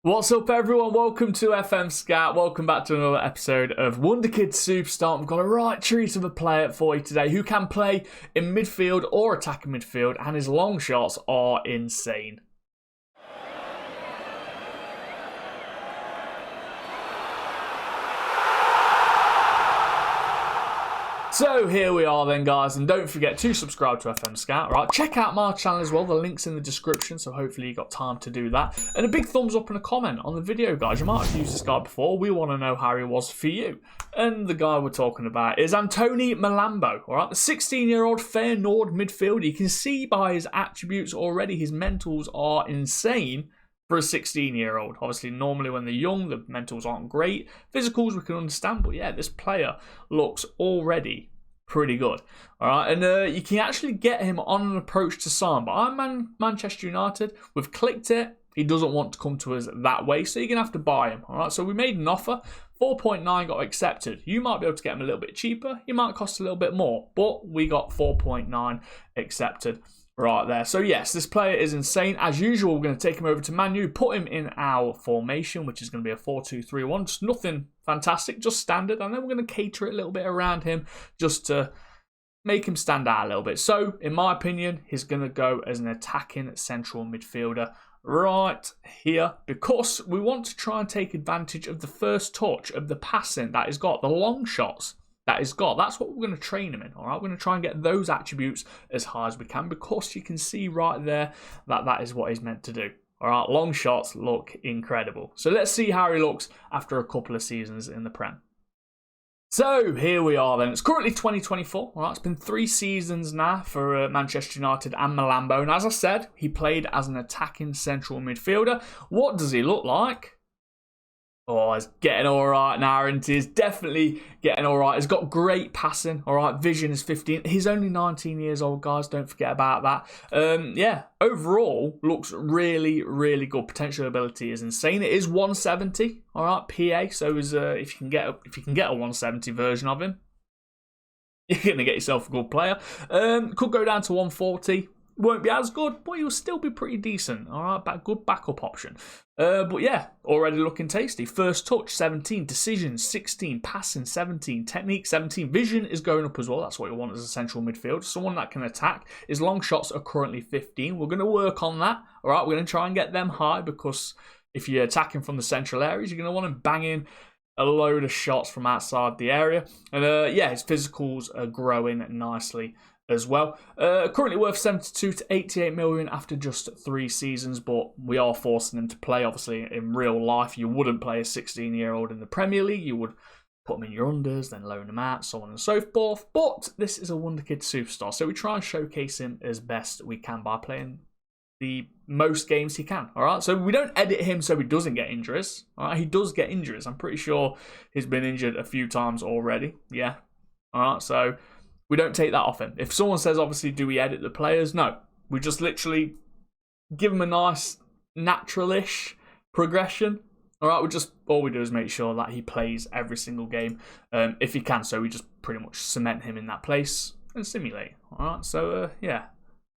What's up, everyone? Welcome to FM Scout. Welcome back to another episode of Wonderkids Superstar. We've got a right treat of a player for you today who can play in midfield or attacking midfield, and his long shots are insane. So here we are then, guys, and don't forget to subscribe to FM Scout, right? Check out my channel as well, the link's in the description, so hopefully you got time to do that. And a big thumbs up and a comment on the video, guys. You might have used this guy before. We want to know how he was for you. And the guy we're talking about is Antoni Milambo, all right? The 16-year-old Feyenoord midfielder. You can see by his attributes already, his mentals are insane for a 16-year-old. Obviously, normally when they're young, the mentals aren't great. Physicals we can understand, but yeah, this player looks already pretty good. All right, and you can actually get him on an approach to sign, but I'm Manchester United. We've clicked it. He doesn't want to come to us that way, so you're going to have to buy him. All right, so we made an offer. 4.9 got accepted. You might be able to get him a little bit cheaper. He might cost a little bit more, but we got 4.9 accepted. Right there. So yes, this player is insane. As usual, we're going to take him over to Man U, put him in our formation, which is going to be a 4-2-3-1. Just nothing fantastic, just standard. And then we're going to cater it a little bit around him just to make him stand out a little bit. So, in my opinion, he's going to go as an attacking central midfielder right here, because we want to try and take advantage of the first touch, of the passing that he's got, the long shots that he's got. That's what we're going to train him in. All right, we're going to try and get those attributes as high as we can, because you can see right there that that is what he's meant to do. All right, long shots look incredible. So let's see how he looks after a couple of seasons in the Prem. So here we are then. It's currently 2024. All right, it's been 3 seasons now for Manchester United and Malambo. And as I said, he played as an attacking central midfielder. What does he look like? Oh, he's getting all right now, and he's definitely getting all right. He's got great passing, all right. Vision is 15. He's only 19 years old, guys. Don't forget about that. Yeah, overall, looks really, really good. Potential ability is insane. It is 170, all right, PA. So if you can get a 170 version of him, you're gonna get yourself a good player. Could go down to 140. Won't be as good, but he'll still be pretty decent. All right, good backup option. But yeah, already looking tasty. First touch, 17. Decisions, 16. Passing, 17. Technique, 17. Vision is going up as well. That's what you want as a central midfield. Someone that can attack. His long shots are currently 15. We're going to work on that. All right, we're going to try and get them high, because if you're attacking from the central areas, you're going to want to bang in a load of shots from outside the area. And yeah, his physicals are growing nicely as well. Currently worth 72 to 88 million after just 3 seasons, but we are forcing him to play. Obviously, in real life, you wouldn't play a 16-year-old in the Premier League. You would put him in your unders, then loan him out, so on and so forth. But this is a Wonderkid superstar, so we try and showcase him as best we can by playing the most games he can. All right, so we don't edit him so he doesn't get injuries. All right, he does get injuries. I'm pretty sure he's been injured a few times already. Yeah. All right, so we don't take that off him. If someone says, obviously, do we edit the players? No. We just literally give him a nice, natural-ish progression. All right, all we do is make sure that he plays every single game if he can. So we just pretty much cement him in that place and simulate. All right, so yeah,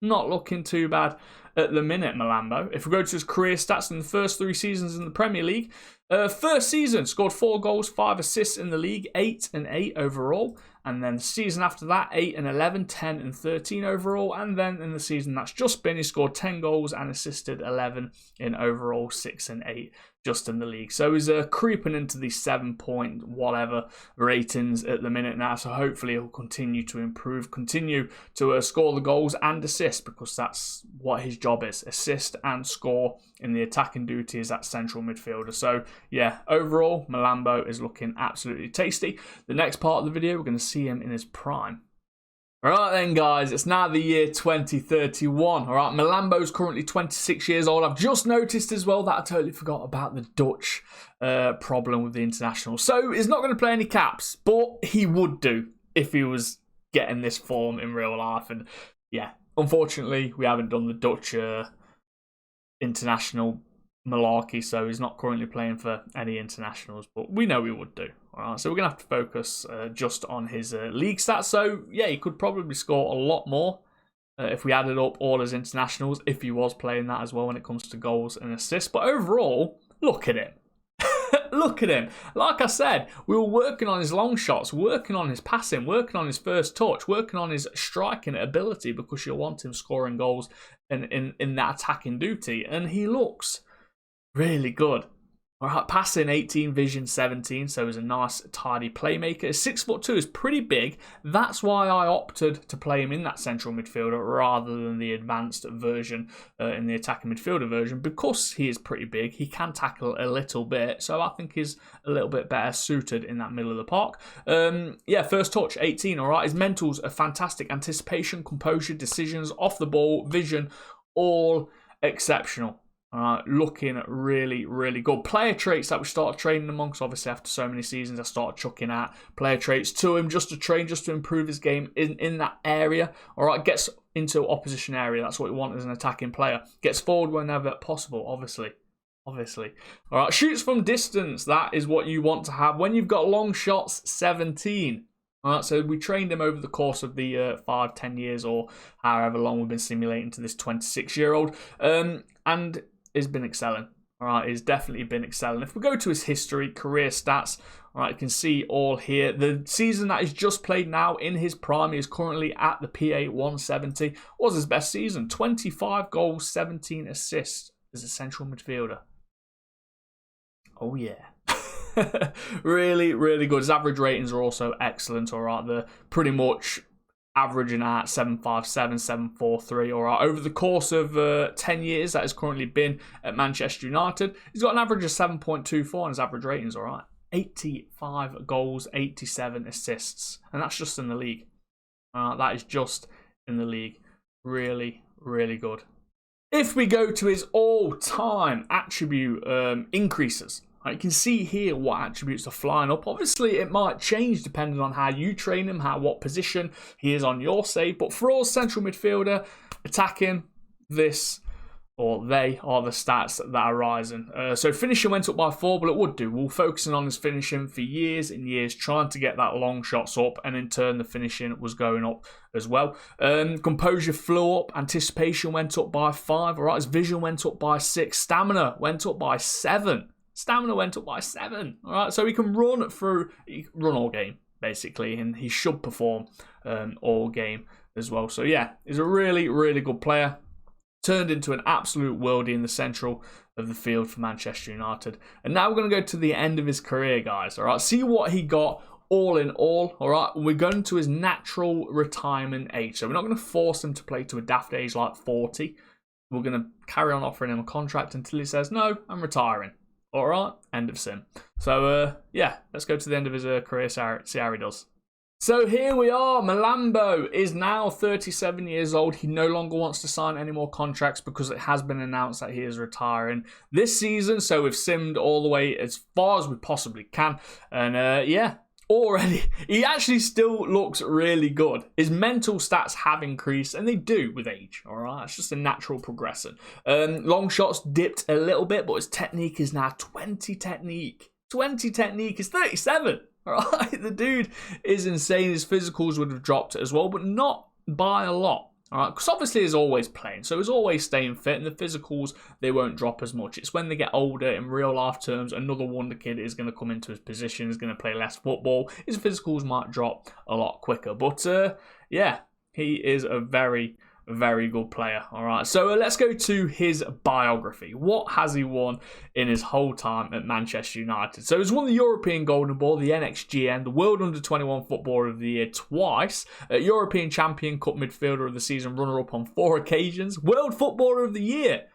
not looking too bad at the minute, Malambo. If we go to his career stats in the first 3 seasons in the Premier League, first season scored 4 goals, 5 assists in the league, 8 and 8 overall. And then the season after that, 8 and 11, 10 and 13 overall. And then in the season that's just been, he scored 10 goals and assisted 11 in overall, 6 and 8 just in the league. So he's creeping into the 7 point whatever ratings at the minute now. So hopefully he'll continue to improve, continue to score the goals and assist, because that's what his job is: assist and score in the attacking duties at central midfielder. So yeah, overall, Malambo is looking absolutely tasty. The next part of the video, we're going to see him in his prime. Alright then, guys, it's now the year 2031. Alright, Malambo's currently 26 years old. I've just noticed as well that I totally forgot about the Dutch problem with the international. So he's not going to play any caps, but he would do if he was getting this form in real life. And yeah, unfortunately, we haven't done the Dutch international malarkey, so he's not currently playing for any internationals, but we know he would do. All right, so we're going to have to focus just on his league stats. So yeah, he could probably score a lot more if we added up all his internationals, if he was playing that as well when it comes to goals and assists. But overall, Look at him. Look at him. Like I said, we were working on his long shots, working on his passing, working on his first touch, working on his striking ability, because you want him scoring goals in that attacking duty. And he looks really good. All right, passing 18, vision 17, so he's a nice, tidy playmaker. 6'2" is pretty big. That's why I opted to play him in that central midfielder rather than the advanced version in the attacking midfielder version, because he is pretty big. He can tackle a little bit, so I think he's a little bit better suited in that middle of the park. Yeah, first touch, 18, all right. His mentals are fantastic. Anticipation, composure, decisions, off the ball, vision, all exceptional. Looking really, really good. Player traits that we started training amongst. Obviously, after so many seasons, I started chucking out player traits to him just to train, just to improve his game in that area. All right, gets into opposition area. That's what we want as an attacking player. Gets forward whenever possible, obviously. All right, shoots from distance. That is what you want to have when you've got long shots, 17. All right, so we trained him over the course of the 5-10 years or however long we've been simulating to this 26-year-old. And has been excelling. All right, he's definitely been excelling. If we go to his history, career stats, all right, you can see all here. The season that he's just played now in his prime, he is currently at the PA 170. Was his best season. 25 goals, 17 assists as a central midfielder. Oh yeah. Really, really good. His average ratings are also excellent. All right, they're pretty much averaging at 757, 743. All right, over the course of 10 years that has currently been at Manchester United, he's got an average of 7.24 on his average ratings. All right, 85 goals, 87 assists, and that's just in the league. That is just in the league. Really, really good. If we go to his all-time attribute increases, you can see here what attributes are flying up. Obviously, it might change depending on how you train him, what position he is on your save. But for all central midfielder, attacking, this or they are the stats that are rising. So finishing went up by 4, but it would do. We're focusing on his finishing for years and years, trying to get that long shots up, and in turn the finishing was going up as well. Composure flew up, anticipation went up by 5. All right, his vision went up by 6, stamina went up by 7. Stamina went up by 7. All right, so he can run all game basically, and he should perform all game as well. So yeah, he's a really, really good player. Turned into an absolute worldie in the central of the field for Manchester United. And now we're going to go to the end of his career, guys. All right, see what he got all in all. All right, we're going to his natural retirement age. So we're not going to force him to play to a daft age like 40. We're going to carry on offering him a contract until he says, no, I'm retiring. All right, end of sim. So, yeah, let's go to the end of his career, see how he does. So here we are. Malambo is now 37 years old. He no longer wants to sign any more contracts because it has been announced that he is retiring this season. So we've simmed all the way as far as we possibly can. And, yeah, already, he actually still looks really good. His mental stats have increased, and they do with age, all right? It's just a natural progression. Long shots dipped a little bit, but his technique is now 20 technique. 20 technique is 37, all right? The dude is insane. His physicals would have dropped as well, but not by a lot. All right, because obviously he's always playing, so he's always staying fit, and the physicals, they won't drop as much. It's when they get older, in real life terms, another wonder kid is going to come into his position, is going to play less football. His physicals might drop a lot quicker. But, yeah, he is a very, very good player. All right, so let's go to his biography. What has he won in his whole time at Manchester United? So he's won the European Golden Ball, the NXGN, the World Under-21 Footballer of the Year twice, European Champion Cup Midfielder of the Season runner-up on 4 occasions, World Footballer of the Year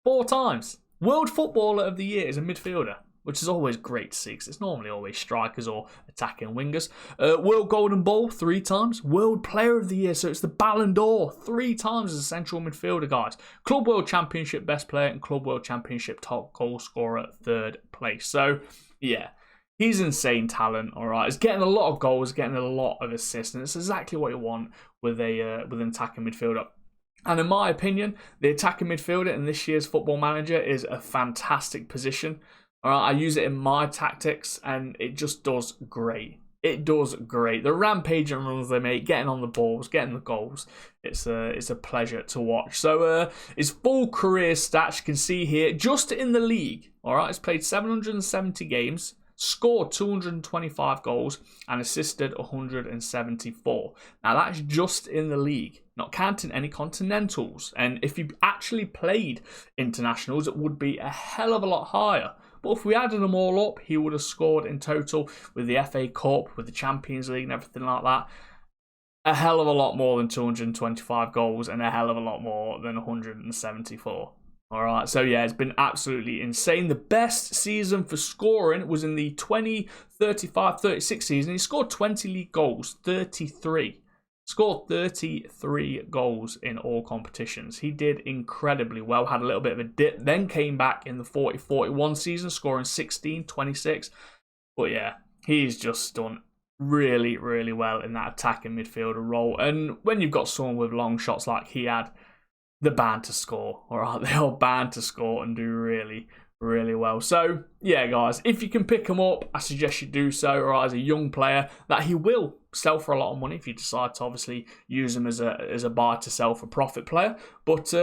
4 times. World Footballer of the Year is a midfielder, which is always great to see because it's normally always strikers or attacking wingers. World Golden Ball 3 times. World Player of the Year, so it's the Ballon d'Or 3 times as a central midfielder, guys. Club World Championship Best Player and Club World Championship Top Goal Scorer 3rd place. So, yeah, he's insane talent, all right. He's getting a lot of goals, getting a lot of assists, and it's exactly what you want with an attacking midfielder. And in my opinion, the attacking midfielder in this year's Football Manager is a fantastic position. All right, I use it in my tactics, and it just does great. it does great. The rampaging runs they make, getting on the balls, getting the goals. It's a pleasure to watch. So his full career stats you can see here, just in the league. All right, he's played 770 games, scored 225 goals, and assisted 174. Now that's just in the league, not counting any continentals. And if you actually played internationals, it would be a hell of a lot higher. But if we added them all up, he would have scored in total with the FA Cup, with the Champions League and everything like that, a hell of a lot more than 225 goals and a hell of a lot more than 174. All right, so yeah, it's been absolutely insane. The best season for scoring was in the 20-35-36 season. He scored 20 league goals, 33. Scored 33 goals in all competitions. He did incredibly well, had a little bit of a dip, then came back in the 40-41 season, scoring 16, 26. But yeah, he's just done really, really well in that attacking midfielder role. And when you've got someone with long shots like he had, they're bound to score, all right? They are bound to score and do really, really well. So, yeah, guys, if you can pick him up, I suggest you do so, or as a young player, that he will sell for a lot of money if you decide to obviously use him as a buy to sell for profit player. But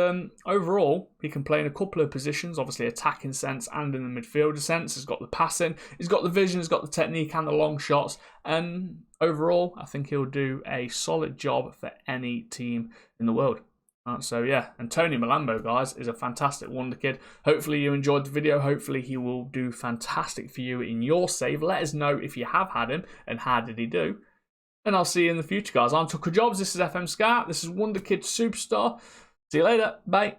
overall, he can play in a couple of positions, obviously attacking sense and in the midfielder sense. He's got the passing, he's got the vision, he's got the technique and the long shots. And overall, I think he'll do a solid job for any team in the world. So yeah, Antoni Milambo, guys, is a fantastic wonder kid. Hopefully you enjoyed the video. Hopefully he will do fantastic for you in your save. Let us know if you have had him and how did he do. And I'll see you in the future, guys. I'm Tooka Jobs. This is FM Scout. This is Wonderkid Superstar. See you later. Bye.